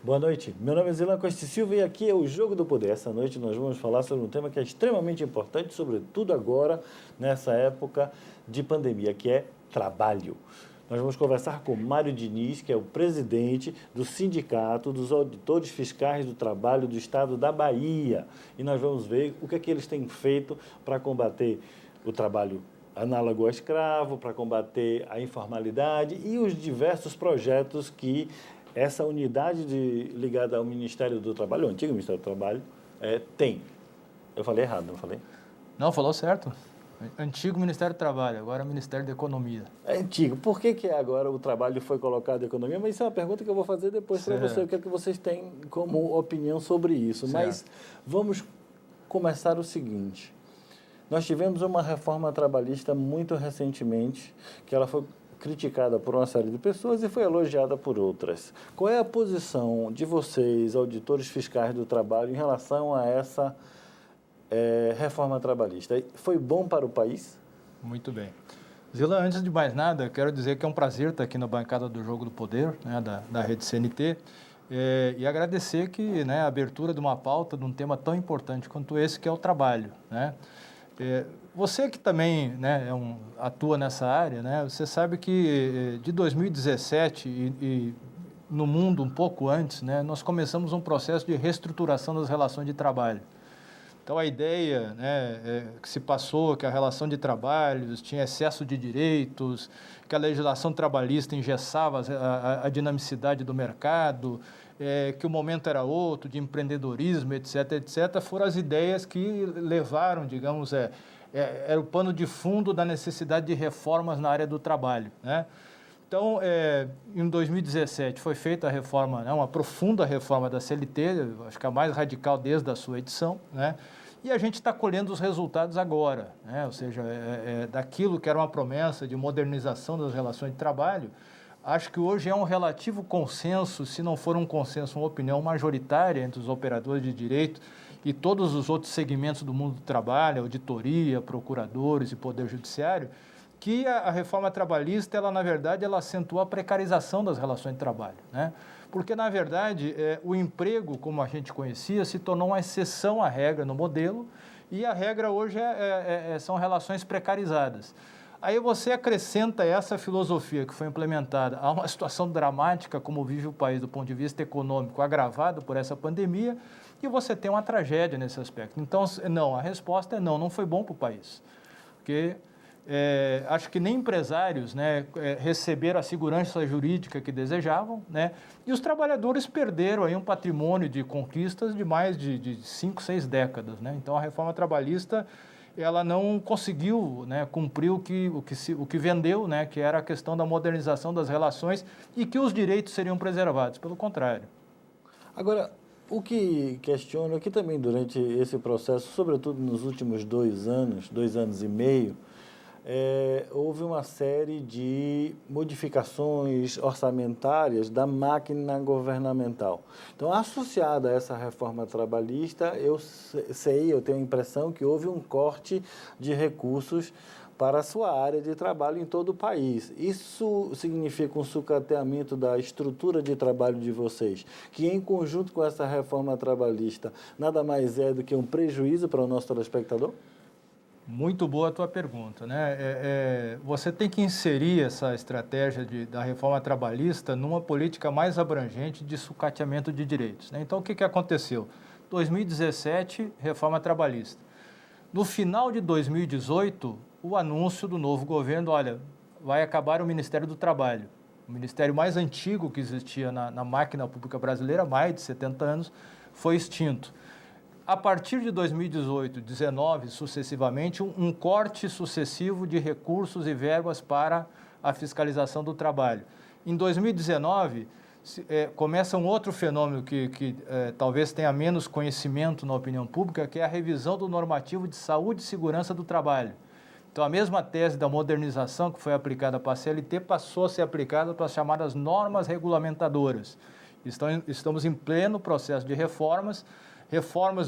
Boa noite, meu nome é Zilan Costa Silva e aqui é o Jogo do Poder. Essa noite nós vamos falar sobre um tema que é extremamente importante, sobretudo agora, nessa época de pandemia, que é trabalho. Nós vamos conversar com Mário Diniz, que é o presidente do Sindicato dos Auditores Fiscais do Trabalho do Estado da Bahia. E nós vamos ver o que é que eles têm feito para combater o trabalho análogo ao escravo, para combater a informalidade e os diversos projetos que essa unidade ligada ao Ministério do Trabalho, o antigo Ministério do Trabalho, tem. Eu falei errado, não falei? Não, falou certo. Antigo Ministério do Trabalho, agora Ministério da Economia. É antigo. Por que agora o trabalho foi colocado em economia? Mas isso é uma pergunta que eu vou fazer depois para você. O que é que vocês têm como opinião sobre isso? Certo. Mas vamos começar o seguinte. Nós tivemos uma reforma trabalhista muito recentemente, que ela foi criticada por uma série de pessoas e foi elogiada por outras. Qual é a posição de vocês, auditores fiscais do trabalho, em relação a essa reforma trabalhista? Foi bom para o país? Muito bem. Zila, antes de mais nada, quero dizer que é um prazer estar aqui na bancada do Jogo do Poder, né, da Rede CNT, e agradecer que, né, a abertura de uma pauta de um tema tão importante quanto esse, que é o trabalho, né? Você que também, né, atua nessa área, né, você sabe que de 2017 e no mundo um pouco antes, né, nós começamos um processo de reestruturação das relações de trabalho. Então a ideia, né, que se passou que a relação de trabalhos tinha excesso de direitos, que a legislação trabalhista engessava a dinamicidade do mercado, que o momento era outro, de empreendedorismo, etc., etc., foram as ideias que levaram, digamos, era o pano de fundo da necessidade de reformas na área do trabalho, né? Então, em 2017 foi feita a reforma, né, uma profunda reforma da CLT, acho que a mais radical desde a sua edição, né? E a gente está colhendo os resultados agora, né? Ou seja, daquilo que era uma promessa de modernização das relações de trabalho. Acho que hoje é um relativo consenso, se não for um consenso, uma opinião majoritária entre os operadores de direito e todos os outros segmentos do mundo do trabalho, auditoria, procuradores e poder judiciário, que a reforma trabalhista, ela, na verdade, ela acentua a precarização das relações de trabalho, né? Porque, na verdade, o emprego, como a gente conhecia, se tornou uma exceção à regra no modelo, e a regra hoje são relações precarizadas. Aí você acrescenta essa filosofia que foi implementada a uma situação dramática, como vive o país do ponto de vista econômico, agravado por essa pandemia, e você tem uma tragédia nesse aspecto. Então, não, a resposta é não foi bom para o país. Porque acho que nem empresários, né, receberam a segurança jurídica que desejavam, né, e os trabalhadores perderam aí um patrimônio de conquistas de mais de 5, 6 décadas. Né? Então, a reforma trabalhista ela não conseguiu, né, cumprir o que vendeu, né, que era a questão da modernização das relações e que os direitos seriam preservados, pelo contrário. Agora, o que questiono é que também durante esse processo, sobretudo nos últimos 2 anos e meio, houve uma série de modificações orçamentárias da máquina governamental. Então, associada a essa reforma trabalhista, eu tenho a impressão que houve um corte de recursos para a sua área de trabalho em todo o país. Isso significa um sucateamento da estrutura de trabalho de vocês, que em conjunto com essa reforma trabalhista, nada mais é do que um prejuízo para o nosso telespectador? Muito boa a tua pergunta, né? Você tem que inserir essa estratégia da reforma trabalhista numa política mais abrangente de sucateamento de direitos, né? Então, o que aconteceu? 2017, reforma trabalhista. No final de 2018, o anúncio do novo governo, olha, vai acabar o Ministério do Trabalho. O ministério mais antigo que existia na máquina pública brasileira, há mais de 70 anos, foi extinto. A partir de 2018, 2019, sucessivamente, um corte sucessivo de recursos e verbas para a fiscalização do trabalho. Em 2019, começa um outro fenômeno que talvez tenha menos conhecimento na opinião pública, que é a revisão do normativo de saúde e segurança do trabalho. Então, a mesma tese da modernização que foi aplicada para a CLT passou a ser aplicada para as chamadas normas regulamentadoras. Estamos em pleno processo de reformas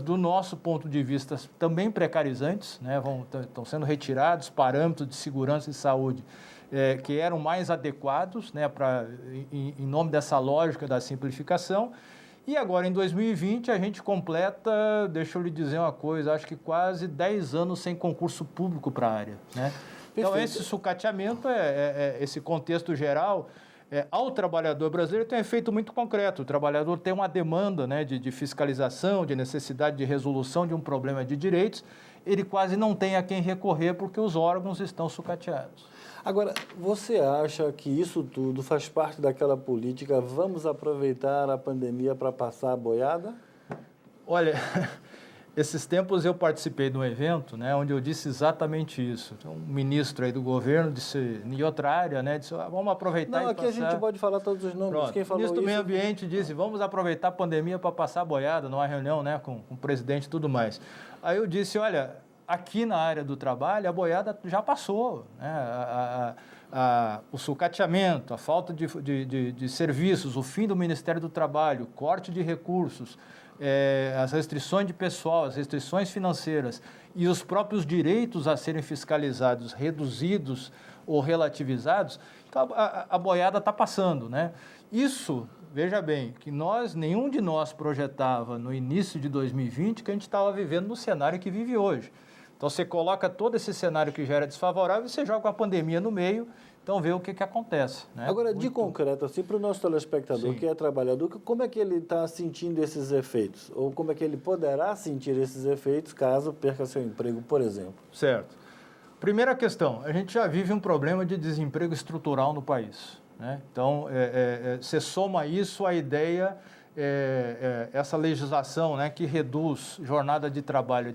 do nosso ponto de vista também precarizantes, né? Estão sendo retirados parâmetros de segurança e saúde que eram mais adequados, né, em nome dessa lógica da simplificação, E agora, em 2020, a gente completa, deixa eu lhe dizer uma coisa, acho que quase 10 anos sem concurso público para a área, né? Então, esse sucateamento, esse contexto geral, ao trabalhador brasileiro tem um efeito muito concreto. O trabalhador tem uma demanda, né, de fiscalização, de necessidade de resolução de um problema de direitos, ele quase não tem a quem recorrer porque os órgãos estão sucateados. Agora, você acha que isso tudo faz parte daquela política, vamos aproveitar a pandemia para passar a boiada? Olha, esses tempos eu participei de um evento, né, onde eu disse exatamente isso. Então, um ministro aí do governo disse, em outra área, né, disse, vamos aproveitar Não, aqui a gente pode falar todos os nomes. Pronto. Quem falou O ministro do Meio isso? Ambiente disse, vamos aproveitar a pandemia para passar a boiada, numa reunião, né, com o presidente e tudo mais. Aí eu disse, olha, aqui na área do trabalho a boiada já passou, né, o sucateamento, a falta de serviços, o fim do Ministério do Trabalho, corte de recursos, as restrições de pessoal, as restrições financeiras e os próprios direitos a serem fiscalizados, reduzidos ou relativizados, então a boiada está passando, né? Isso, veja bem, que nenhum de nós projetava no início de 2020 que a gente estava vivendo no cenário que vive hoje. Então, você coloca todo esse cenário que já era desfavorável e você joga a pandemia no meio, então vê o que acontece. Né? Agora, de concreto, assim, para o nosso telespectador, que é trabalhador, como é que ele está sentindo esses efeitos? Ou como é que ele poderá sentir esses efeitos caso perca seu emprego, por exemplo? Certo. Primeira questão, a gente já vive um problema de desemprego estrutural no país, né? Então, você soma isso à ideia, essa legislação, né, que reduz jornada de trabalho,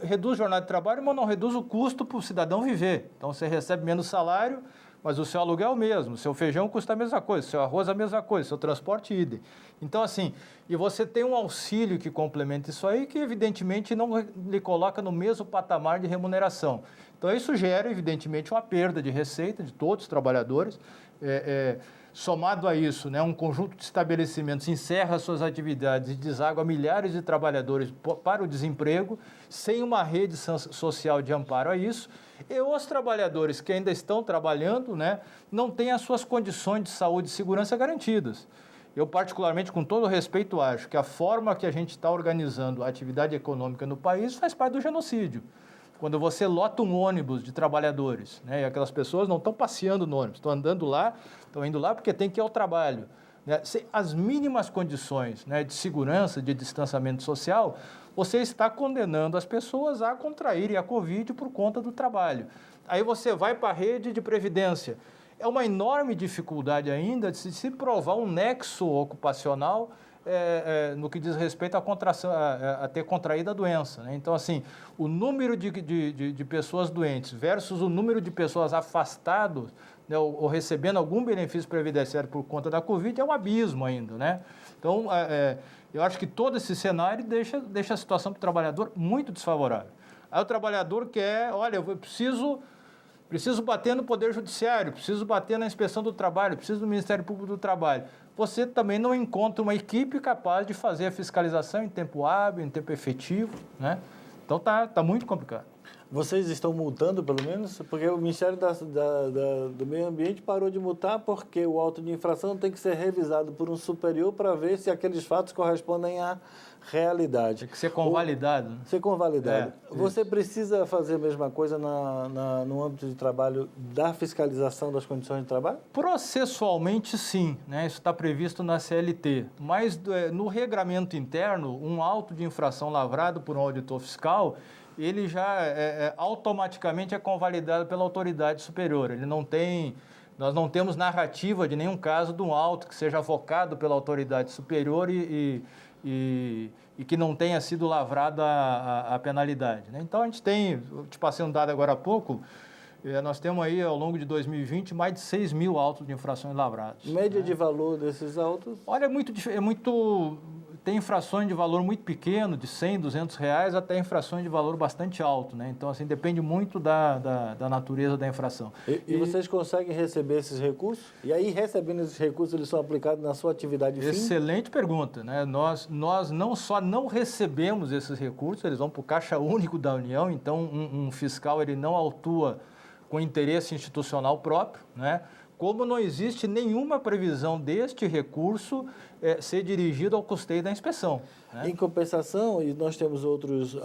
reduz jornada de trabalho, mas não reduz o custo para o cidadão viver. Então, você recebe menos salário, mas o seu aluguel é o mesmo, o seu feijão custa a mesma coisa, o seu arroz a mesma coisa, o seu transporte idem. Então, assim, e você tem um auxílio que complementa isso aí, que evidentemente não lhe coloca no mesmo patamar de remuneração. Então, isso gera, evidentemente, uma perda de receita de todos os trabalhadores. Somado a isso, né, um conjunto de estabelecimentos encerra suas atividades e deságua milhares de trabalhadores para o desemprego, sem uma rede social de amparo a isso, e os trabalhadores que ainda estão trabalhando, né, não têm as suas condições de saúde e segurança garantidas. Eu, particularmente, com todo respeito, acho que a forma que a gente está organizando a atividade econômica no país faz parte do genocídio. Quando você lota um ônibus de trabalhadores, né, e aquelas pessoas não estão passeando no ônibus, estão andando lá, estão indo lá porque tem que ir ao trabalho. Né? Sem as mínimas condições, né, de segurança, de distanciamento social, você está condenando as pessoas a contraírem a Covid por conta do trabalho. Aí você vai para a rede de previdência. É uma enorme dificuldade ainda de se provar um nexo ocupacional no que diz respeito a ter contraído a doença. Né? Então, assim, o número de pessoas doentes versus o número de pessoas afastadas, né, ou recebendo algum benefício previdenciário por conta da Covid é um abismo ainda. Né? Então, eu acho que todo esse cenário deixa a situação do trabalhador muito desfavorável. Aí o trabalhador quer, olha, eu preciso bater no Poder Judiciário, preciso bater na Inspeção do Trabalho, preciso do Ministério Público do Trabalho. Você também não encontra uma equipe capaz de fazer a fiscalização em tempo hábil, em tempo efetivo, né? Então tá muito complicado. Vocês estão multando, pelo menos? Porque o Ministério do Meio Ambiente parou de multar porque o auto de infração tem que ser revisado por um superior para ver se aqueles fatos correspondem à realidade. Tem que ser convalidado. Ser convalidado. Você precisa fazer a mesma coisa no âmbito de trabalho da fiscalização das condições de trabalho? Processualmente, sim, né? Isso está previsto na CLT. Mas no regramento interno, um auto de infração lavrado por um auditor fiscal, ele já automaticamente é convalidado pela autoridade superior. Nós não temos narrativa de nenhum caso de um auto que seja avocado pela autoridade superior e que não tenha sido lavrada a penalidade. Né? Então, a gente tem, eu te passei um dado agora há pouco, nós temos aí, ao longo de 2020, mais de 6 mil autos de infrações lavrados. Média de valor desses autos? Olha, tem infrações de valor muito pequeno, de 100, 200 reais, até infrações de valor bastante alto, né? Então, assim, depende muito da natureza da infração. E vocês conseguem receber esses recursos? E aí, recebendo esses recursos, eles são aplicados na sua atividade fim? Excelente pergunta, né? Nós não só não recebemos esses recursos, eles vão para o Caixa Único da União, então um fiscal ele não autua com interesse institucional próprio, né? como não existe nenhuma previsão deste recurso ser dirigido ao custeio da inspeção. Né? Em compensação, e nós temos outros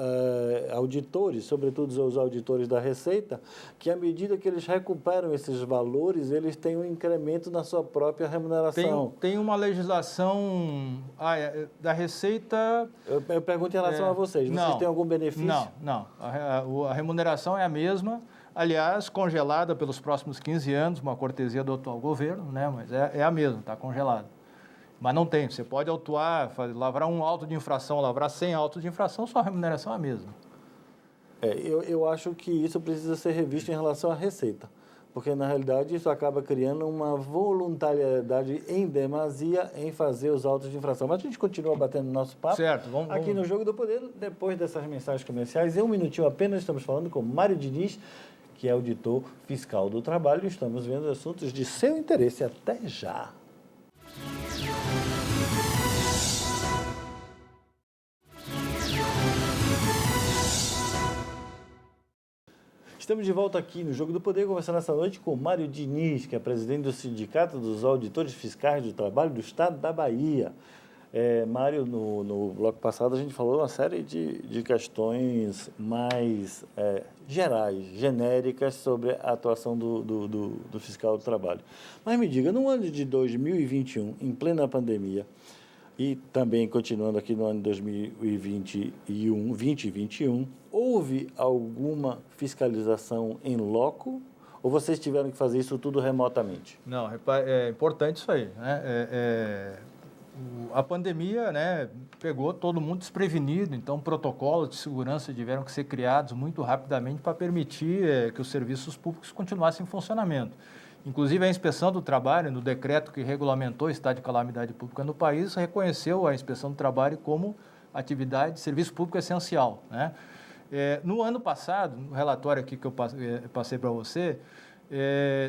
auditores, sobretudo os auditores da Receita, que à medida que eles recuperam esses valores, eles têm um incremento na sua própria remuneração. Tem uma legislação da Receita... Eu pergunto em relação a vocês. Vocês têm algum benefício? Não. A remuneração é a mesma. Aliás, congelada pelos próximos 15 anos, uma cortesia do atual governo, né? Mas é a mesma, está congelada. Mas não tem, você pode autuar, lavrar um auto de infração, lavrar 100 autos de infração, sua remuneração é a mesma. Eu acho que isso precisa ser revisto em relação à Receita, porque na realidade isso acaba criando uma voluntariedade em demasia em fazer os autos de infração. Mas a gente continua batendo nosso papo. Certo, aqui no Jogo do Poder, depois dessas mensagens comerciais, em um minutinho apenas estamos falando com Mário Diniz, que é auditor fiscal do trabalho, e estamos vendo assuntos de seu interesse. Até já! Estamos de volta aqui no Jogo do Poder, conversando essa noite com o Mário Diniz, que é presidente do Sindicato dos Auditores Fiscais do Trabalho do Estado da Bahia. Mário, no bloco passado a gente falou uma série de questões mais gerais, genéricas sobre a atuação do fiscal do trabalho. Mas me diga, no ano de 2021, em plena pandemia, e também continuando aqui no ano de 2021, houve alguma fiscalização em loco ou vocês tiveram que fazer isso tudo remotamente? Não, é importante isso aí, né? A pandemia, né, pegou todo mundo desprevenido, então protocolos de segurança tiveram que ser criados muito rapidamente para permitir que os serviços públicos continuassem em funcionamento. Inclusive, a Inspeção do Trabalho, no decreto que regulamentou o estado de calamidade pública no país, reconheceu a Inspeção do Trabalho como atividade de serviço público essencial, né? No ano passado, no relatório aqui que eu passei para você,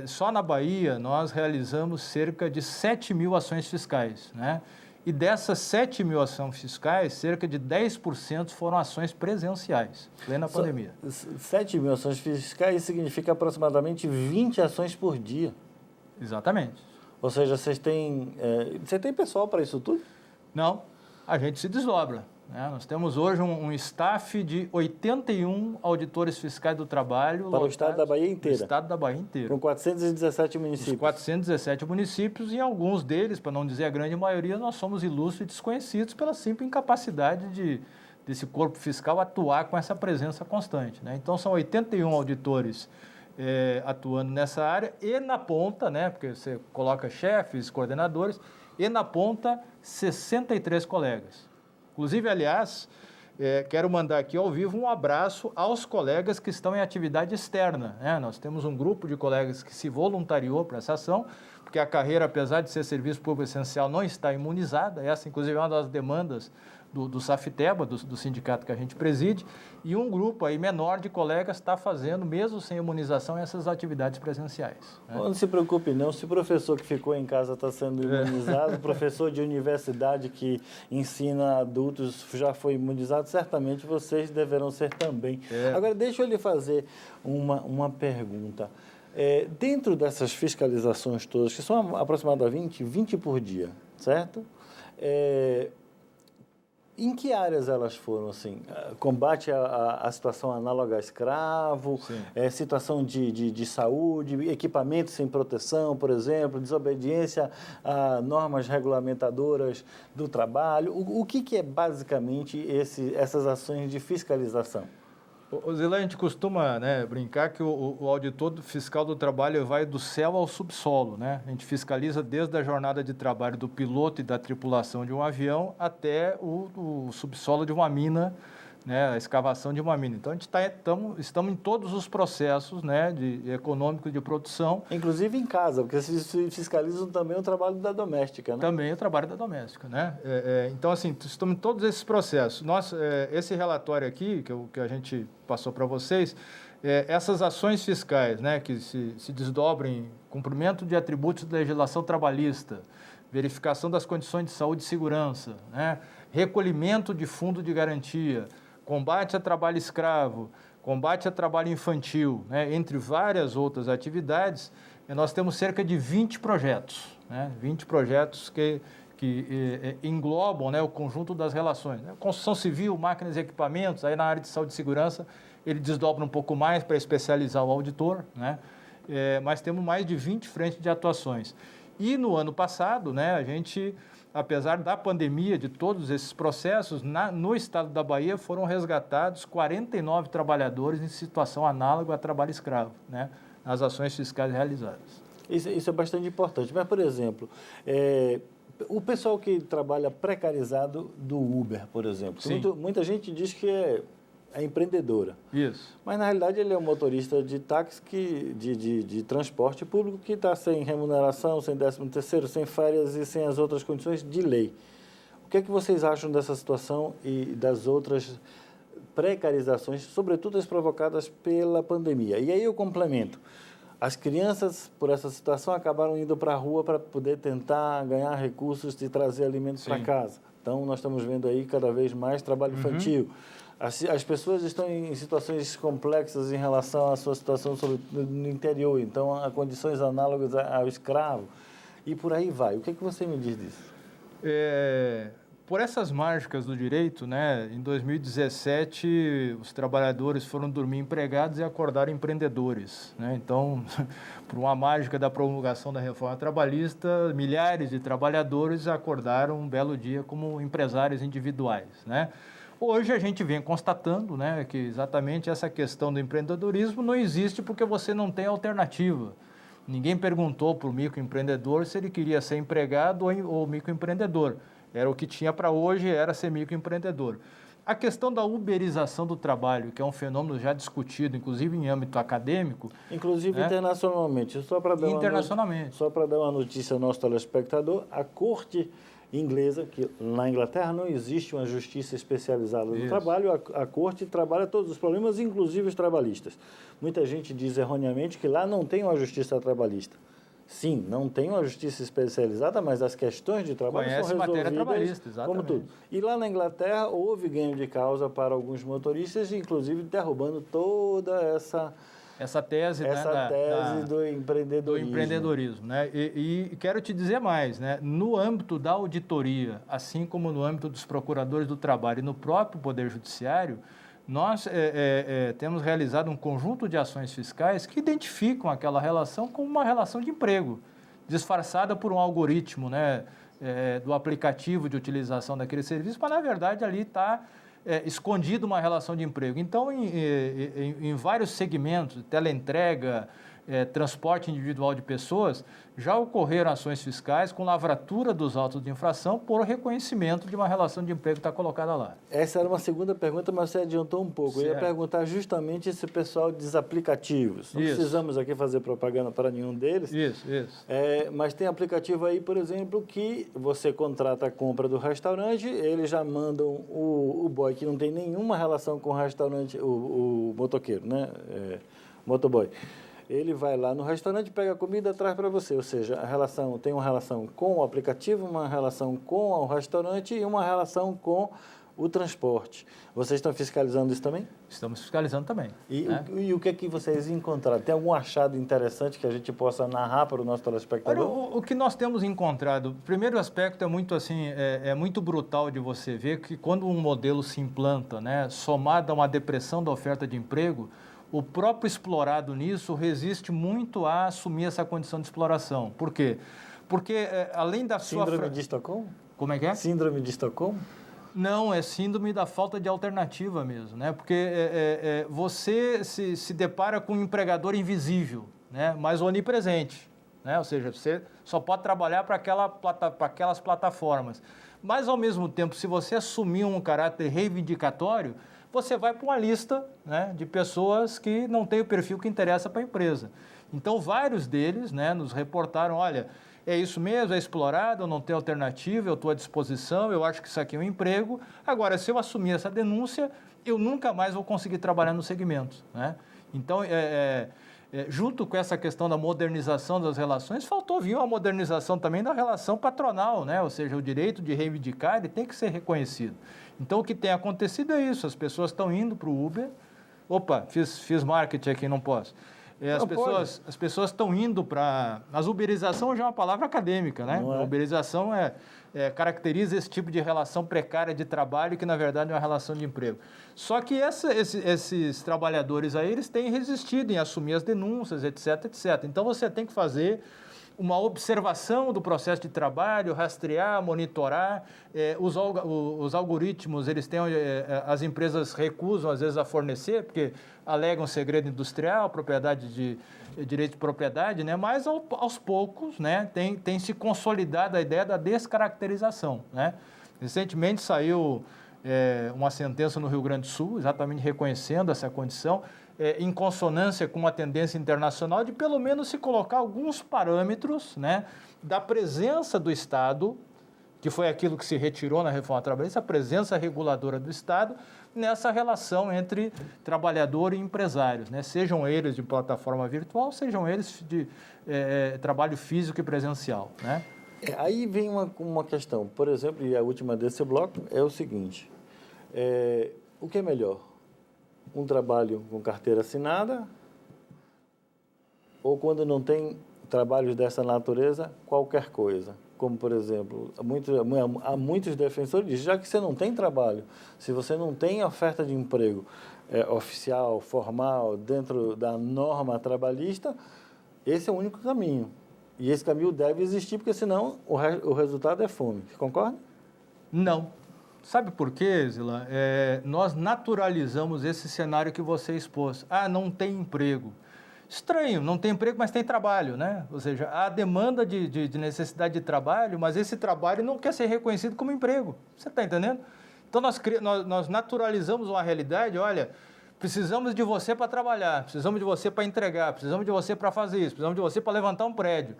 só na Bahia nós realizamos cerca de 7 mil ações fiscais, né? E dessas 7 mil ações fiscais, cerca de 10% foram ações presenciais, plena pandemia. 7 mil ações fiscais significa aproximadamente 20 ações por dia. Exatamente. Ou seja, você tem pessoal para isso tudo? Não, a gente se desdobra. Nós temos hoje um staff de 81 auditores fiscais do trabalho. Para o estado da Bahia inteira? O estado da Bahia inteira. Com 417 municípios? Os 417 municípios, e alguns deles, para não dizer a grande maioria, nós somos ilustres e desconhecidos pela simples incapacidade desse corpo fiscal atuar com essa presença constante, né? Então, são 81 auditores atuando nessa área, e na ponta, né, porque você coloca chefes, coordenadores, e na ponta, 63 colegas. Inclusive, aliás, quero mandar aqui ao vivo um abraço aos colegas que estão em atividade externa, né? Nós temos um grupo de colegas que se voluntariou para essa ação, porque a carreira, apesar de ser serviço público essencial, não está imunizada. Essa, inclusive, é uma das demandas do SAFTEBA, do sindicato que a gente preside, e um grupo aí menor de colegas está fazendo, mesmo sem imunização, essas atividades presenciais, né? Não se preocupe não, se o professor que ficou em casa está sendo imunizado, professor de universidade que ensina adultos já foi imunizado, certamente vocês deverão ser também. Agora, deixa eu lhe fazer uma pergunta. Dentro dessas fiscalizações todas, que são aproximadamente 20 por dia, certo? Em que áreas elas foram, assim? Combate à situação análoga a escravo, situação de saúde, equipamentos sem proteção, por exemplo, desobediência a normas regulamentadoras do trabalho. O que é basicamente essas ações de fiscalização? Zilã, a gente costuma, né, brincar que o auditor fiscal do trabalho vai do céu ao subsolo, né? A gente fiscaliza desde a jornada de trabalho do piloto e da tripulação de um avião até o subsolo de uma mina, né, a escavação de uma mina. Então, a gente estamos em todos os processos, né, econômicos de produção. Inclusive em casa, porque vocês fiscalizam também o trabalho da doméstica, né? Também o trabalho da doméstica, né? Então, assim, estamos em todos esses processos. Esse relatório aqui, que a gente passou para vocês, essas ações fiscais, né, que se desdobram em cumprimento de atributos da legislação trabalhista, verificação das condições de saúde e segurança, né, recolhimento de fundo de garantia, combate a trabalho escravo, combate a trabalho infantil, né, entre várias outras atividades, nós temos cerca de 20 projetos, né? 20 projetos que englobam, né, o conjunto das relações. Né? Construção civil, máquinas e equipamentos, aí na área de saúde e segurança, ele desdobra um pouco mais para especializar o auditor, né? Mas temos mais de 20 frentes de atuações. E no ano passado, né, a gente, apesar da pandemia, de todos esses processos, no estado da Bahia foram resgatados 49 trabalhadores em situação análoga a trabalho escravo, né, nas ações fiscais realizadas. Isso é bastante importante. Mas, por exemplo, o pessoal que trabalha precarizado do Uber, por exemplo, muita gente diz que é empreendedora. Isso. Mas, na realidade, ele é um motorista de táxi, de transporte público que está sem remuneração, sem 13º, sem férias e sem as outras condições de lei. O que é que vocês acham dessa situação e das outras precarizações, sobretudo as provocadas pela pandemia? E aí eu complemento. As crianças, por essa situação, acabaram indo para a rua para poder tentar ganhar recursos e trazer alimentos para casa. Então, nós estamos vendo aí cada vez mais trabalho infantil. As pessoas estão em situações complexas em relação à sua situação no interior, então há condições análogas ao escravo e por aí vai. O que é que você me diz disso? Por essas mágicas do direito, né, em 2017 os trabalhadores foram dormir empregados e acordaram empreendedores, né? Então, por uma mágica da promulgação da reforma trabalhista, milhares de trabalhadores acordaram um belo dia como empresários individuais, né? Hoje a gente vem constatando, né, que exatamente essa questão do empreendedorismo não existe porque você não tem alternativa. Ninguém perguntou para o microempreendedor se ele queria ser empregado ou microempreendedor. Era o que tinha para hoje, era ser microempreendedor. A questão da uberização do trabalho, que é um fenômeno já discutido, inclusive em âmbito acadêmico. Inclusive internacionalmente. Só para dar uma notícia ao nosso telespectador, a Corte inglesa, que na Inglaterra não existe uma justiça especializada no trabalho, a Corte trabalha todos os problemas, inclusive os trabalhistas. Muita gente diz erroneamente que lá não tem uma justiça trabalhista. Sim, não tem uma justiça especializada, mas as questões de trabalho são resolvidas como tudo. E lá na Inglaterra houve ganho de causa para alguns motoristas, inclusive derrubando toda essa tese do empreendedorismo. Né? E quero te dizer mais, né? No âmbito da auditoria, assim como no âmbito dos procuradores do trabalho e no próprio Poder Judiciário, nós temos realizado um conjunto de ações fiscais que identificam aquela relação como uma relação de emprego, disfarçada por um algoritmo, né, do aplicativo de utilização daquele serviço, mas na verdade ali está escondido uma relação de emprego. Então, em vários segmentos, teleentrega, transporte individual de pessoas, já ocorreram ações fiscais com lavratura dos autos de infração por reconhecimento de uma relação de emprego que está colocada lá. Essa era uma segunda pergunta, mas você adiantou um pouco. Eu ia perguntar justamente esse pessoal dos aplicativos. Não precisamos aqui fazer propaganda para nenhum deles. Isso. Mas tem aplicativo aí, por exemplo, que você contrata a compra do restaurante, eles já mandam o boy que não tem nenhuma relação com o restaurante, o motoqueiro, né? Motoboy. Ele vai lá no restaurante, pega a comida, traz para você. Ou seja, tem uma relação com o aplicativo, uma relação com o restaurante e uma relação com o transporte. Vocês estão fiscalizando isso também? Estamos fiscalizando também. E o que é que vocês encontraram? Tem algum achado interessante que a gente possa narrar para o nosso telespectador? Olha, o que nós temos encontrado, o primeiro aspecto é muito assim, é muito brutal de você ver que quando um modelo se implanta, né, somado a uma depressão da oferta de emprego, o próprio explorado nisso resiste muito a assumir essa condição de exploração. Por quê? Porque, além da Síndrome de Estocolmo? Como é que é? Síndrome de Estocolmo? Não, é síndrome da falta de alternativa mesmo, né? Porque você se depara com um empregador invisível, né? Mas onipresente, né? Ou seja, você só pode trabalhar para aquelas plataformas. Mas, ao mesmo tempo, se você assumir um caráter reivindicatório, você vai para uma lista, né, de pessoas que não têm o perfil que interessa para a empresa. Então, vários deles, né, nos reportaram, olha, é isso mesmo, é explorado, eu não tenho alternativa, eu estou à disposição, eu acho que isso aqui é um emprego. Agora, se eu assumir essa denúncia, eu nunca mais vou conseguir trabalhar no segmento, né? Então, junto com essa questão da modernização das relações, faltou vir uma modernização também da relação patronal, né? Ou seja, o direito de reivindicar ele tem que ser reconhecido. Então, o que tem acontecido é isso, as pessoas estão indo para o Uber, fiz marketing aqui, não posso. As pessoas estão indo para... As uberização já é uma palavra acadêmica, né? A uberização caracteriza esse tipo de relação precária de trabalho que, na verdade, é uma relação de emprego. Só que esses trabalhadores aí, eles têm resistido em assumir as denúncias, etc, etc. Então, você tem que fazer uma observação do processo de trabalho, rastrear, monitorar. Os algoritmos, eles têm, as empresas recusam, às vezes, a fornecer, porque alegam segredo industrial, direito de propriedade, né? Mas aos poucos, né, tem se consolidado a ideia da descaracterização, né? Recentemente saiu uma sentença no Rio Grande do Sul, exatamente reconhecendo essa condição, em consonância com uma tendência internacional de pelo menos se colocar alguns parâmetros, né, da presença do Estado, que foi aquilo que se retirou na reforma trabalhista, a presença reguladora do Estado nessa relação entre trabalhador e empresários, né? Sejam eles de plataforma virtual, sejam eles de trabalho físico e presencial, né? Aí vem uma questão, por exemplo, e a última desse bloco é o seguinte, o que é melhor? Um trabalho com carteira assinada ou quando não tem trabalhos dessa natureza, qualquer coisa? Como, por exemplo, há muitos defensores que dizem, já que você não tem trabalho, se você não tem oferta de emprego oficial, formal, dentro da norma trabalhista, esse é o único caminho. E esse caminho deve existir, porque senão o resultado é fome. Você concorda? Não. Sabe por quê, Zila? Nós naturalizamos esse cenário que você expôs. Não tem emprego. Estranho, não tem emprego, mas tem trabalho, né? Ou seja, há demanda de necessidade de trabalho, mas esse trabalho não quer ser reconhecido como emprego. Você está entendendo? Então, nós naturalizamos uma realidade, olha, precisamos de você para trabalhar, precisamos de você para entregar, precisamos de você para fazer isso, precisamos de você para levantar um prédio.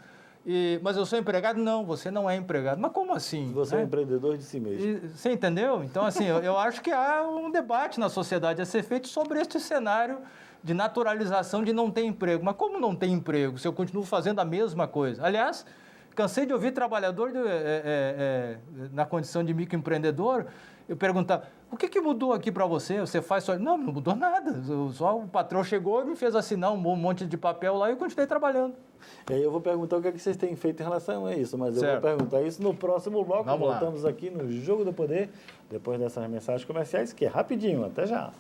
Mas eu sou empregado? Não, você não é empregado. Mas como assim? Você é empreendedor de si mesmo. Você entendeu? Então, assim, eu acho que há um debate na sociedade a ser feito sobre este cenário de naturalização de não ter emprego. Mas como não tem emprego se eu continuo fazendo a mesma coisa? Aliás, cansei de ouvir trabalhador na condição de microempreendedor, eu perguntava, o que mudou aqui para você? Você faz só... Não mudou nada. Só o patrão chegou e me fez assinar um monte de papel lá e eu continuei trabalhando. E aí eu vou perguntar o que vocês têm feito em relação a isso, mas eu vou perguntar isso no próximo bloco. Voltamos aqui no Jogo do Poder, depois dessas mensagens comerciais, que é rapidinho. Até já.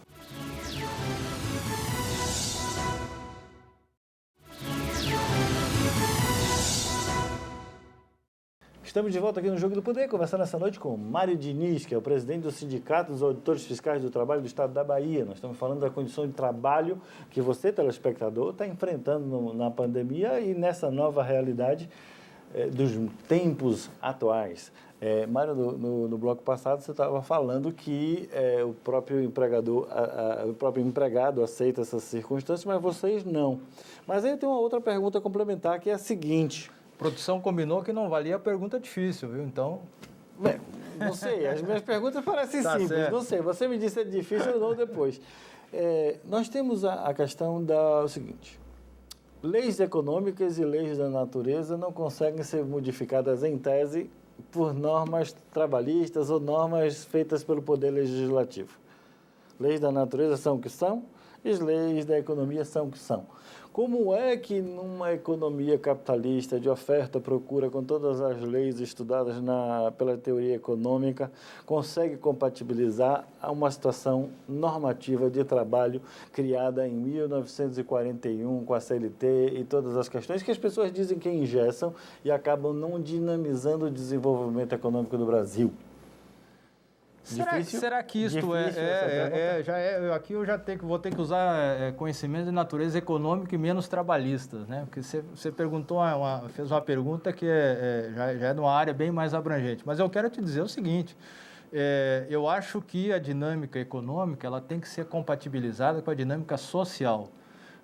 Estamos de volta aqui no Jogo do Poder, conversando essa noite com Mário Diniz, que é o presidente do Sindicato dos Auditores Fiscais do Trabalho do Estado da Bahia. Nós estamos falando da condição de trabalho que você, telespectador, está enfrentando na pandemia e nessa nova realidade dos tempos atuais. Mário, no bloco passado você estava falando que o próprio empregado aceita essas circunstâncias, mas vocês não. Mas aí tem uma outra pergunta complementar, que é a seguinte... A produção combinou que não valia a pergunta difícil, viu? Então... Não sei, as minhas perguntas parecem simples, certo. Não sei, você me disse se é difícil ou não depois. Nós temos a questão do seguinte, leis econômicas e leis da natureza não conseguem ser modificadas em tese por normas trabalhistas ou normas feitas pelo Poder Legislativo. Leis da natureza são o que são e as leis da economia são o que são. Como é que numa economia capitalista de oferta, procura, com todas as leis estudadas pela teoria econômica, consegue compatibilizar uma situação normativa de trabalho criada em 1941 com a CLT e todas as questões que as pessoas dizem que engessam e acabam não dinamizando o desenvolvimento econômico do Brasil? Será que isto aqui eu vou ter que usar conhecimento de natureza econômica e menos trabalhistas, né? Porque você perguntou, fez uma pergunta que já é de uma área bem mais abrangente. Mas eu quero te dizer o seguinte, eu acho que a dinâmica econômica ela tem que ser compatibilizada com a dinâmica social.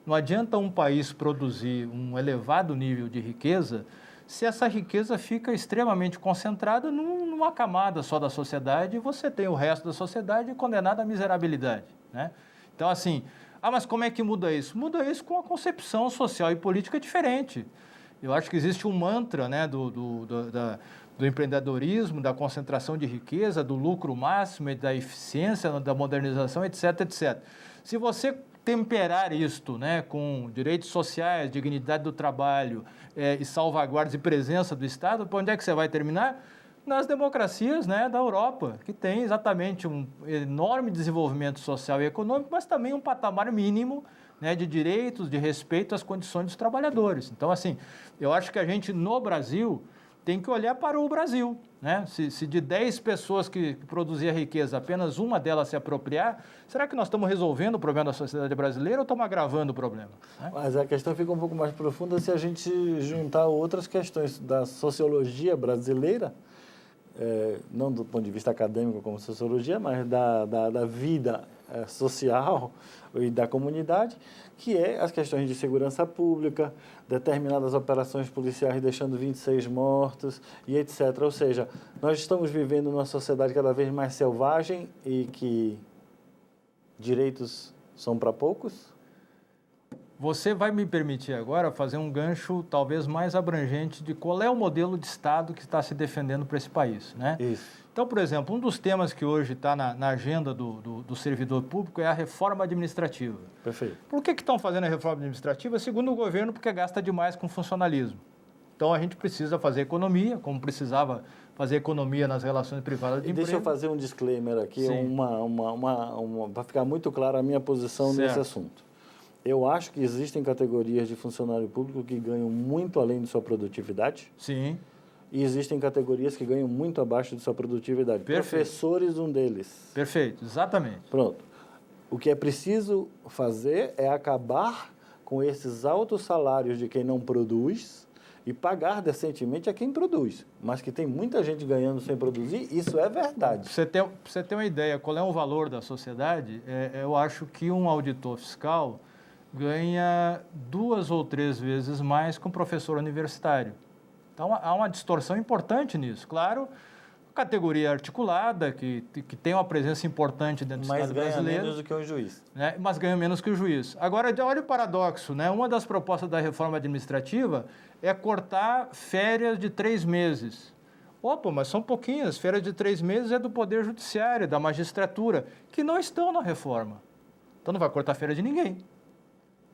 Não adianta um país produzir um elevado nível de riqueza se essa riqueza fica extremamente concentrada numa camada só da sociedade e você tem o resto da sociedade condenado à miserabilidade, né? Então, assim, mas como é que muda isso? Muda isso com a concepção social e política diferente. Eu acho que existe um mantra, né, do empreendedorismo, da concentração de riqueza, do lucro máximo, da eficiência, da modernização, etc, etc. Se você temperar isto, né, com direitos sociais, dignidade do trabalho e salvaguardas e presença do Estado, para onde é que você vai terminar? Nas democracias, né, da Europa, que tem exatamente um enorme desenvolvimento social e econômico, mas também um patamar mínimo, né, de direitos, de respeito às condições dos trabalhadores. Então, assim, eu acho que a gente, no Brasil, tem que olhar para o Brasil, né? Se de 10 pessoas que produziam riqueza, apenas uma delas se apropriar, será que nós estamos resolvendo o problema da sociedade brasileira ou estamos agravando o problema? Né? Mas a questão fica um pouco mais profunda se a gente juntar outras questões da sociologia brasileira, não do ponto de vista acadêmico como sociologia, mas da vida social e da comunidade, que é as questões de segurança pública, determinadas operações policiais deixando 26 mortos e etc. Ou seja, nós estamos vivendo numa sociedade cada vez mais selvagem e que direitos são para poucos? Você vai me permitir agora fazer um gancho talvez mais abrangente de qual é o modelo de Estado que está se defendendo para esse país, né? Isso. Então, por exemplo, um dos temas que hoje está na agenda do servidor público é a reforma administrativa. Perfeito. Por que estão fazendo a reforma administrativa? Segundo o governo, porque gasta demais com funcionalismo. Então, a gente precisa fazer economia, como precisava fazer economia nas relações privadas de emprego. Deixa eu fazer um disclaimer aqui, para ficar muito clara a minha posição nesse assunto. Eu acho que existem categorias de funcionário público que ganham muito além de sua produtividade. Sim. E existem categorias que ganham muito abaixo de sua produtividade. Perfeito. Professores, um deles. Perfeito, exatamente. Pronto. O que é preciso fazer é acabar com esses altos salários de quem não produz e pagar decentemente a quem produz. Mas que tem muita gente ganhando sem produzir, isso é verdade. Para você ter uma ideia qual é o valor da sociedade, eu acho que um auditor fiscal ganha 2 ou 3 vezes mais que um professor universitário. Então, há uma distorção importante nisso. Claro, categoria articulada, que tem uma presença importante dentro do Estado brasileiro. Mas ganha menos do que um juiz. Né? Mas ganha menos que o juiz. Agora, olha o paradoxo, né? Uma das propostas da reforma administrativa é cortar férias de 3 meses. Opa, mas são pouquinhas. Férias de 3 meses é do Poder Judiciário, da magistratura, que não estão na reforma. Então, não vai cortar férias de ninguém.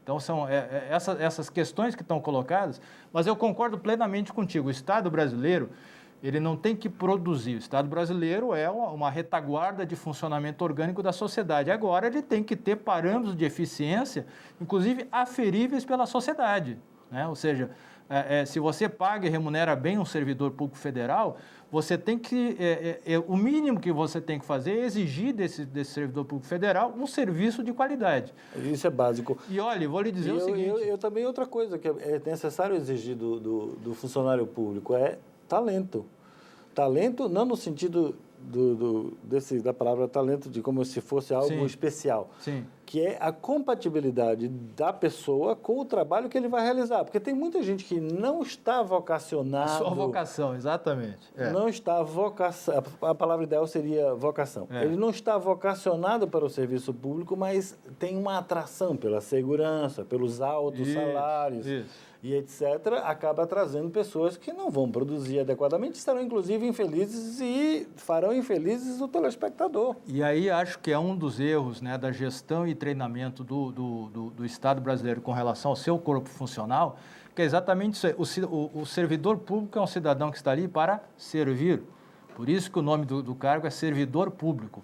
Então, são essas questões que estão colocadas, mas eu concordo plenamente contigo. O Estado brasileiro, ele não tem que produzir. O Estado brasileiro é uma retaguarda de funcionamento orgânico da sociedade. Agora, ele tem que ter parâmetros de eficiência, inclusive aferíveis pela sociedade, né? Ou seja, se você paga e remunera bem um servidor público federal, você tem que, o mínimo que você tem que fazer é exigir desse servidor público federal um serviço de qualidade. Isso é básico. E olha, vou lhe dizer o seguinte... Eu também, outra coisa que é necessário exigir do funcionário público é talento. Talento não no sentido da palavra talento, de como se fosse algo Sim. especial. Sim. Que é a compatibilidade da pessoa com o trabalho que ele vai realizar. Porque tem muita gente que não está vocacionado... A sua vocação, exatamente. Não está vocação... A palavra ideal seria vocação. Ele não está vocacionado para o serviço público, mas tem uma atração pela segurança, pelos altos salários e etc. Acaba trazendo pessoas que não vão produzir adequadamente, serão inclusive infelizes e farão infelizes o telespectador. E aí acho que é um dos erros, né, da gestão e treinamento do Estado brasileiro com relação ao seu corpo funcional, que é exatamente isso aí. O servidor público é um cidadão que está ali para servir. Por isso que o nome do cargo é servidor público.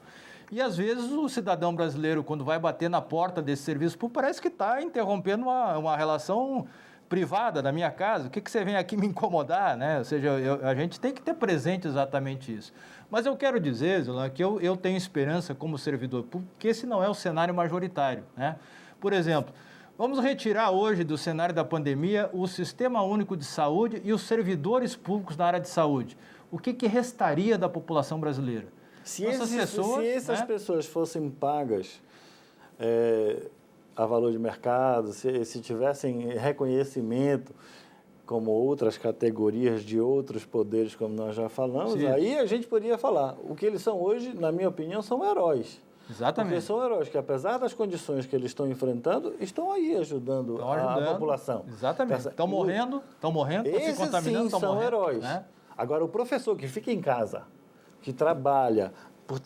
E, às vezes, o cidadão brasileiro, quando vai bater na porta desse serviço público, parece que está interrompendo uma relação privada da minha casa. O que você vem aqui me incomodar, né? Ou seja, a gente tem que ter presente exatamente isso. Mas eu quero dizer, Zolan, que eu tenho esperança como servidor público que esse não é o cenário majoritário, né? Por exemplo, vamos retirar hoje do cenário da pandemia o Sistema Único de Saúde e os servidores públicos na área de saúde. O que restaria da população brasileira? Se essas pessoas fossem pagas a valor de mercado, se tivessem reconhecimento como outras categorias de outros poderes, como nós já falamos, Sim. Aí a gente poderia falar. O que eles são hoje, na minha opinião, são heróis. Exatamente. Porque são heróis que, apesar das condições que eles estão enfrentando, estão aí ajudando a população. Exatamente. Estão morrendo, estão se contaminando, sim, são heróis. Né? Agora, o professor que fica em casa, que trabalha, por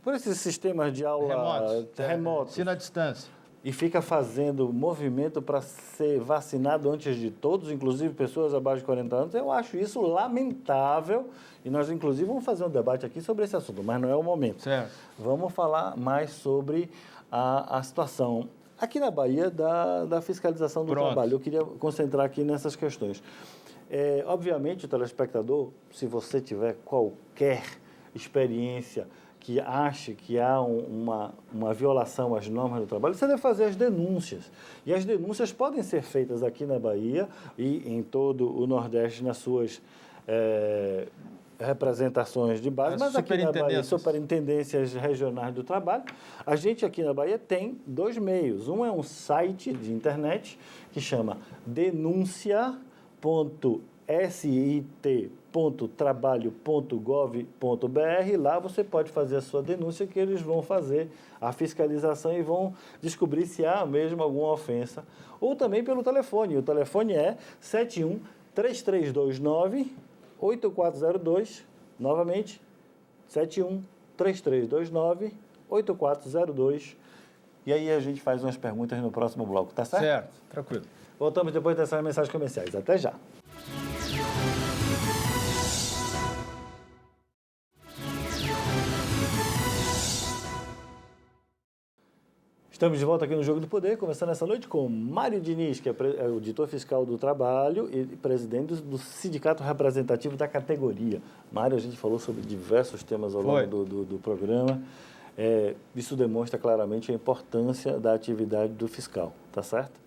por esses sistemas de aula remotos. Ensino à distância. E fica fazendo movimento para ser vacinado antes de todos, inclusive pessoas abaixo de 40 anos. Eu acho isso lamentável e nós, inclusive, vamos fazer um debate aqui sobre esse assunto, mas não é o momento. Certo. Vamos falar mais sobre a situação aqui na Bahia da fiscalização do trabalho. Eu queria concentrar aqui nessas questões. Obviamente, o telespectador, se você tiver qualquer experiência que ache que há uma violação às normas do trabalho, você deve fazer as denúncias. E as denúncias podem ser feitas aqui na Bahia e em todo o Nordeste nas suas representações de base, mas aqui na Bahia, superintendências regionais do trabalho. A gente aqui na Bahia tem 2 meios. Um é um site de internet que chama denuncia.sit.trabalho.gov.br. Lá você pode fazer a sua denúncia, que eles vão fazer a fiscalização e vão descobrir se há mesmo alguma ofensa. Ou também pelo telefone. O telefone é 71-3329-8402. Novamente, 71-3329-8402. E aí a gente faz umas perguntas no próximo bloco, tá certo? Certo, tranquilo. Voltamos depois dessas mensagens comerciais. Até já. Estamos de volta aqui no Jogo do Poder, conversando essa noite com Mário Diniz, que é auditor fiscal do trabalho e presidente do sindicato representativo da categoria. Mário, a gente falou sobre diversos temas ao longo do programa. Isso demonstra claramente a importância da atividade do fiscal, tá certo?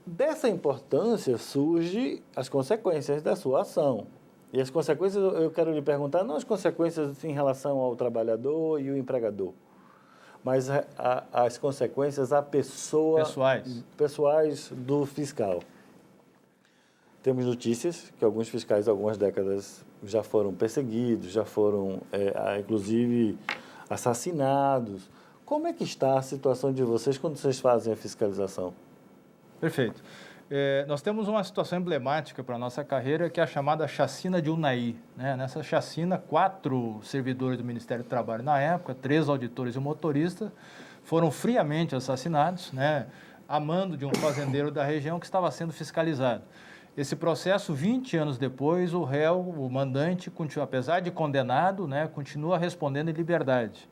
Dessa importância surgem as consequências da sua ação. E as consequências, eu quero lhe perguntar, não as consequências em relação ao trabalhador e o empregador, mas as consequências à pessoa... Pessoais do fiscal. Temos notícias que alguns fiscais, há algumas décadas, já foram perseguidos, já foram, inclusive, assassinados. Como é que está a situação de vocês quando vocês fazem a fiscalização? Perfeito. Nós temos uma situação emblemática para a nossa carreira, que é a chamada chacina de Unai, né? Nessa chacina, 4 servidores do Ministério do Trabalho na época, 3 auditores e um motorista, foram friamente assassinados, né? A mando de um fazendeiro da região que estava sendo fiscalizado. Esse processo, 20 anos depois, o réu, o mandante, apesar de condenado, né, continua respondendo em liberdade.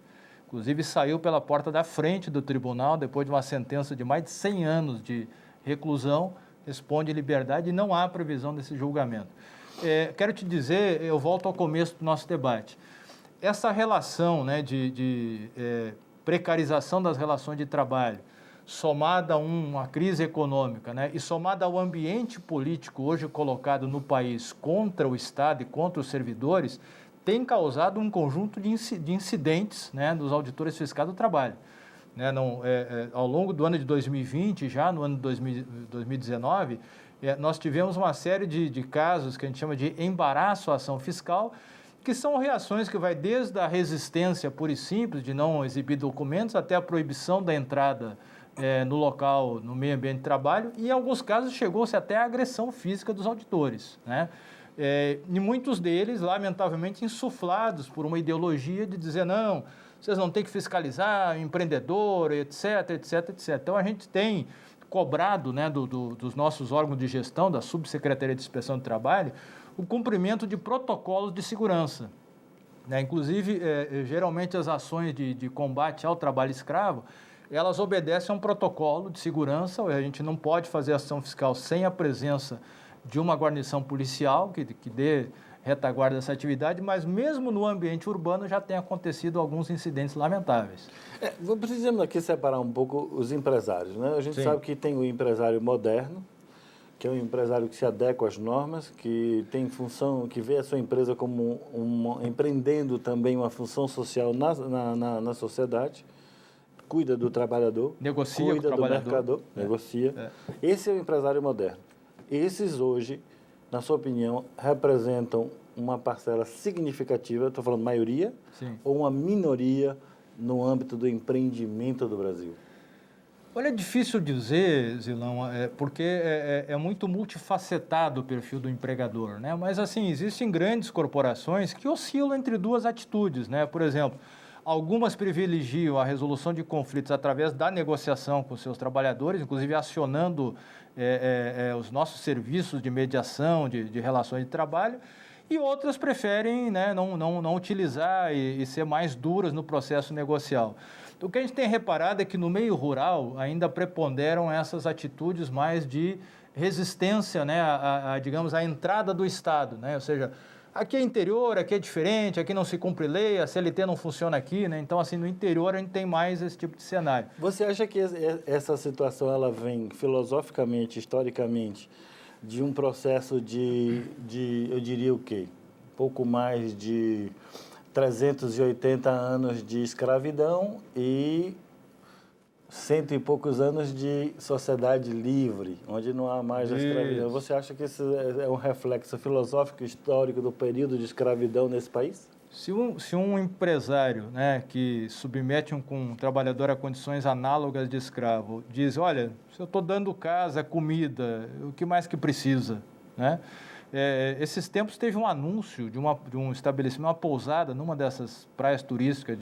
Inclusive, saiu pela porta da frente do tribunal, depois de uma sentença de mais de 100 anos de reclusão, responde em liberdade e não há previsão desse julgamento. Quero te dizer, eu volto ao começo do nosso debate. Essa relação, né, de precarização das relações de trabalho, somada a uma crise econômica, né, e somada ao ambiente político hoje colocado no país contra o Estado e contra os servidores, tem causado um conjunto de incidentes, né, dos auditores fiscais do trabalho. Né, ao longo do ano de 2020, já no ano de 2019, nós tivemos uma série de casos que a gente chama de embaraço à ação fiscal, que são reações que vai desde a resistência pura e simples de não exibir documentos até a proibição da entrada no local, no meio ambiente de trabalho, e em alguns casos chegou-se até a agressão física dos auditores, né? E muitos deles, lamentavelmente, insuflados por uma ideologia de dizer, não, vocês não têm que fiscalizar, empreendedor, etc, etc, etc. Então, a gente tem cobrado, né, dos nossos órgãos de gestão, da Subsecretaria de Inspeção do Trabalho, o cumprimento de protocolos de segurança. Né? Inclusive, geralmente as ações de combate ao trabalho escravo, elas obedecem a um protocolo de segurança, a gente não pode fazer ação fiscal sem a presença de uma guarnição policial que dê retaguarda dessa atividade, mas mesmo no ambiente urbano já tem acontecido alguns incidentes lamentáveis. Precisamos aqui separar um pouco os empresários, né? A gente Sim. sabe que tem o empresário moderno, que é um empresário que se adequa às normas, que tem função, que vê a sua empresa como empreendendo também uma função social na sociedade, cuida do trabalhador, negocia cuida com o do mercador, negocia. Esse é o empresário moderno. Esses hoje, na sua opinião, representam uma parcela significativa, estou falando maioria, Sim. ou uma minoria no âmbito do empreendimento do Brasil? Olha, é difícil dizer, Zilão, porque é muito multifacetado o perfil do empregador, né? Mas, assim, existem grandes corporações que oscilam entre duas atitudes, né? Por exemplo, algumas privilegiam a resolução de conflitos através da negociação com seus trabalhadores, inclusive acionando os nossos serviços de mediação, de relações de trabalho, e outras preferem, né, não utilizar e ser mais duras no processo negocial. O que a gente tem reparado é que no meio rural ainda preponderam essas atitudes mais de resistência, né, digamos, à entrada do Estado, né? Ou seja, aqui é interior, aqui é diferente, aqui não se cumpre lei, a CLT não funciona aqui, né? Então, assim, no interior a gente tem mais esse tipo de cenário. Você acha que essa situação ela vem filosoficamente, historicamente, de um processo eu diria o quê? Pouco mais de 380 anos de escravidão e 100 e poucos anos de sociedade livre, onde não há mais a escravidão. Você acha que isso é um reflexo filosófico histórico do período de escravidão nesse país? Se um empresário, né, que submete um trabalhador a condições análogas de escravo diz, olha, se eu estou dando casa, comida, o que mais que precisa, né? Esses tempos teve um anúncio de um estabelecimento, uma pousada, numa dessas praias turísticas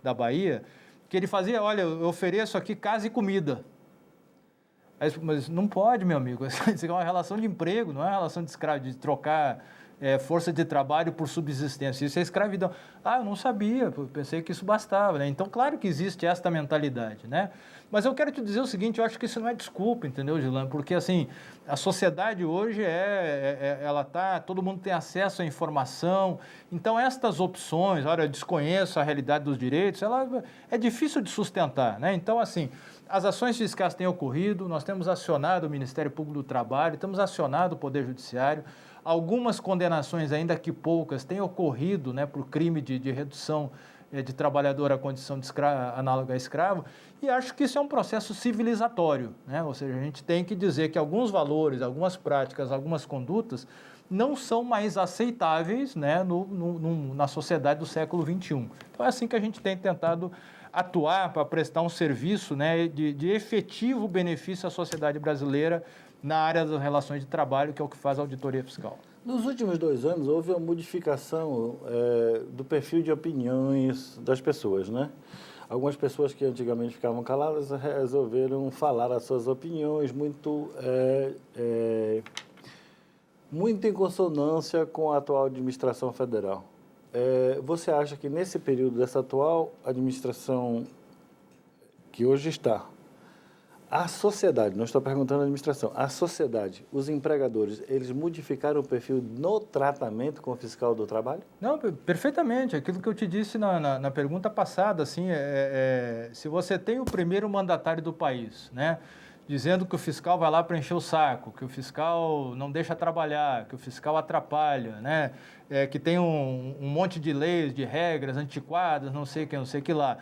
da Bahia, que ele fazia, olha, eu ofereço aqui casa e comida. Mas não pode, meu amigo, isso é uma relação de emprego, não é uma relação de escravo, de trocar força de trabalho por subsistência. Isso é escravidão. Ah, eu não sabia, pensei que isso bastava, né? Então, claro que existe esta mentalidade, né? Mas eu quero te dizer o seguinte, eu acho que isso não é desculpa, entendeu, Gilan? Porque, assim, a sociedade hoje ela todo mundo tem acesso à informação, então estas opções, olha, eu desconheço a realidade dos direitos, é difícil de sustentar, né? Então, assim, as ações fiscais têm ocorrido, nós temos acionado o Ministério Público do Trabalho, temos acionado o Poder Judiciário, algumas condenações, ainda que poucas, têm ocorrido, né, por crime de redução de trabalhador à condição de análoga a escravo, e acho que isso é um processo civilizatório, né? Ou seja, a gente tem que dizer que alguns valores, algumas práticas, algumas condutas não são mais aceitáveis, né, na sociedade do século XXI. Então é assim que a gente tem tentado atuar para prestar um serviço, né, de efetivo benefício à sociedade brasileira na área das relações de trabalho, que é o que faz a auditoria fiscal. Nos últimos 2 anos, houve uma modificação do perfil de opiniões das pessoas, né? Algumas pessoas que antigamente ficavam caladas resolveram falar as suas opiniões muito em consonância com a atual administração federal. Você acha que nesse período dessa atual administração que hoje está, a sociedade, não estou perguntando a administração, a sociedade, os empregadores, eles modificaram o perfil no tratamento com o fiscal do trabalho? Não, perfeitamente. Aquilo que eu te disse na pergunta passada, assim, se você tem o primeiro mandatário do país, né, dizendo que o fiscal vai lá para encher o saco, que o fiscal não deixa trabalhar, que o fiscal atrapalha, né, que tem um monte de leis, de regras antiquadas, não sei que lá.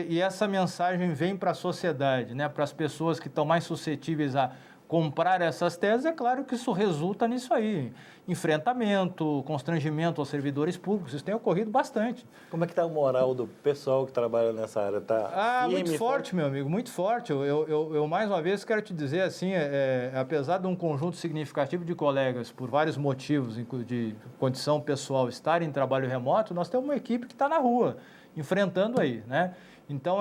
E essa mensagem vem para a sociedade, né, para as pessoas que estão mais suscetíveis a comprar essas teses, é claro que isso resulta nisso aí. Enfrentamento, constrangimento aos servidores públicos, isso tem ocorrido bastante. Como é que está a moral do pessoal que trabalha nessa área? Tá firme, muito forte, meu amigo, muito forte. Eu mais uma vez quero te dizer assim, apesar de um conjunto significativo de colegas, por vários motivos de condição pessoal, estarem em trabalho remoto, nós temos uma equipe que está na rua, enfrentando aí, né? Então,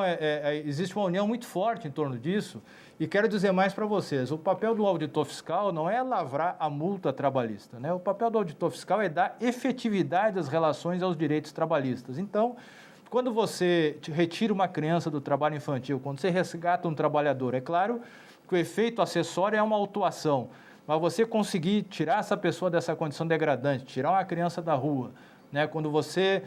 existe uma união muito forte em torno disso. E quero dizer mais para vocês, o papel do auditor fiscal não é lavrar a multa trabalhista, né? O papel do auditor fiscal é dar efetividade às relações aos direitos trabalhistas. Então, quando você retira uma criança do trabalho infantil, quando você resgata um trabalhador, é claro que o efeito acessório é uma autuação, mas você conseguir tirar essa pessoa dessa condição degradante, tirar uma criança da rua, né, quando você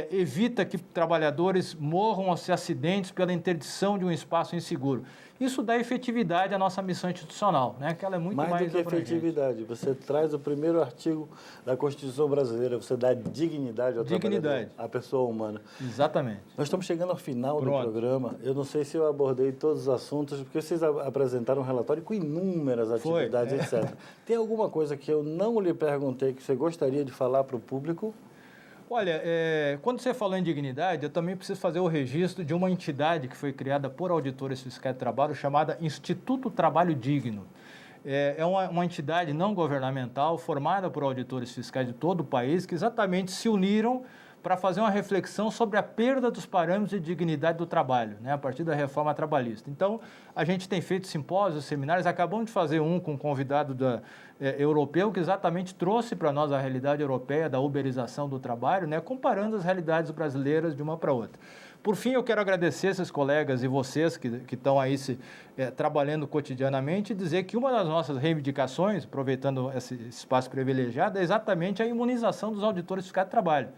evita que trabalhadores morram ou se acidentes pela interdição de um espaço inseguro. Isso dá efetividade à nossa missão institucional, né, que ela é muito mais do que efetividade. Você traz o primeiro artigo da Constituição brasileira, você dá dignidade ao trabalhador, à pessoa humana. Exatamente. Nós estamos chegando ao final do programa. Eu não sei se eu abordei todos os assuntos, porque vocês apresentaram um relatório com inúmeras atividades, etc. Tem alguma coisa que eu não lhe perguntei que você gostaria de falar para o público? Olha, quando você falou em dignidade, eu também preciso fazer o registro de uma entidade que foi criada por auditores fiscais de trabalho, chamada Instituto Trabalho Digno. É uma entidade não governamental formada por auditores fiscais de todo o país que exatamente se uniram para fazer uma reflexão sobre a perda dos parâmetros de dignidade do trabalho, né, a partir da reforma trabalhista. Então, a gente tem feito simpósios, seminários, acabamos de fazer um com um convidado europeu que exatamente trouxe para nós a realidade europeia da uberização do trabalho, né, comparando as realidades brasileiras de uma para outra. Por fim, eu quero agradecer esses colegas e vocês que estão aí trabalhando cotidianamente e dizer que uma das nossas reivindicações, aproveitando esse espaço privilegiado, é exatamente a imunização dos auditores fiscais de trabalho.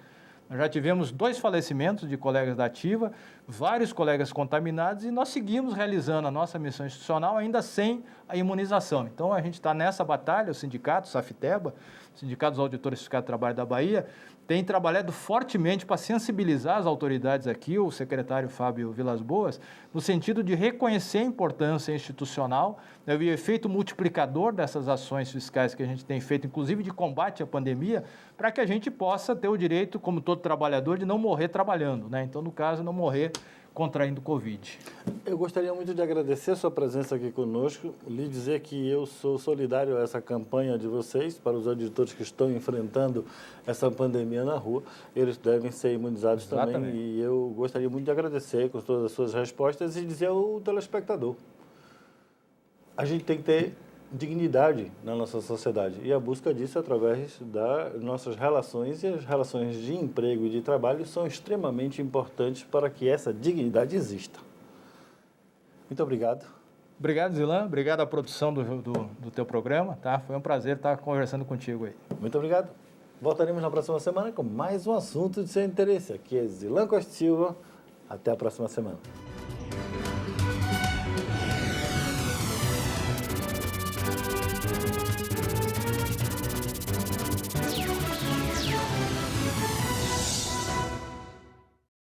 Nós já tivemos 2 falecimentos de colegas da ativa, vários colegas contaminados e nós seguimos realizando a nossa missão institucional ainda sem a imunização. Então, a gente está nessa batalha, o sindicato, SAFTEBA, Sindicato dos Auditores Fiscais de Trabalho da Bahia, tem trabalhado fortemente para sensibilizar as autoridades aqui, o secretário Fábio Vilas Boas, no sentido de reconhecer a importância institucional, né, o efeito multiplicador dessas ações fiscais que a gente tem feito, inclusive de combate à pandemia, para que a gente possa ter o direito, como todo trabalhador, de não morrer trabalhando, né? Então, no caso, não morrer contraindo Covid. Eu gostaria muito de agradecer a sua presença aqui conosco, lhe dizer que eu sou solidário a essa campanha de vocês, para os auditores que estão enfrentando essa pandemia na rua, eles devem ser imunizados também, e eu gostaria muito de agradecer com todas as suas respostas e dizer ao telespectador, a gente tem que ter dignidade na nossa sociedade e a busca disso através das nossas relações, e as relações de emprego e de trabalho são extremamente importantes para que essa dignidade exista. Muito obrigado. Obrigado, Zilan. Obrigado à produção do teu programa. Tá? Foi um prazer estar conversando contigo aí. Muito obrigado. Voltaremos na próxima semana com mais um assunto de seu interesse. Aqui é Zilan Costa Silva. Até a próxima semana.